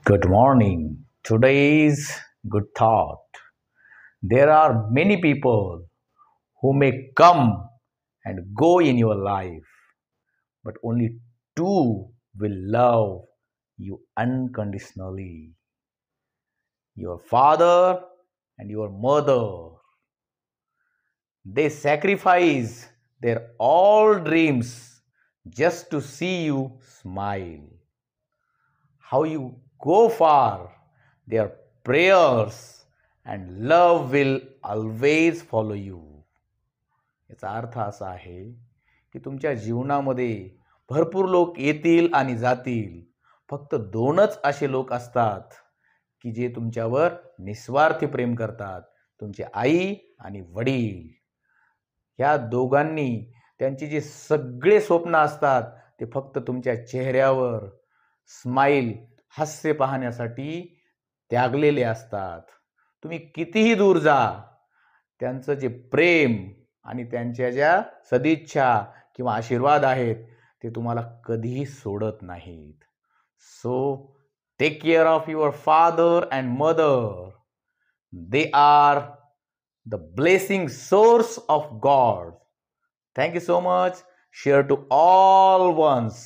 Good morning. Today's good thought. There are many people who may come and go in your life, but only two will love you unconditionally, your father and your mother. They sacrifice their all dreams just to see you smile. How you go far, their prayers and love will always follow you. याचा अर्थ असा आहे की तुमच्या जीवनामध्ये भरपूर लोक येतील आणि जातील. फक्त दोनच असे लोक असतात की जे तुमच्यावर निस्वार्थी प्रेम करतात. तुमचे आई आणि वडील. ह्या दोघांनी त्यांची जी सगळे स्वप्न असतात ते फक्त तुमच्या चेहऱ्यावर स्माईल, हास्य पाहण्यासाठी त्यागलेले असतात. तुम्ही कितीही दूर जा, त्यांचं जे प्रेम आणि त्यांच्या ज्या सदिच्छा किंवा आशीर्वाद आहेत ते तुम्हाला कधीही सोडत नाहीत. So take care of your father and mother. They are the blessing source of God. Thank you so much. Share to all ones.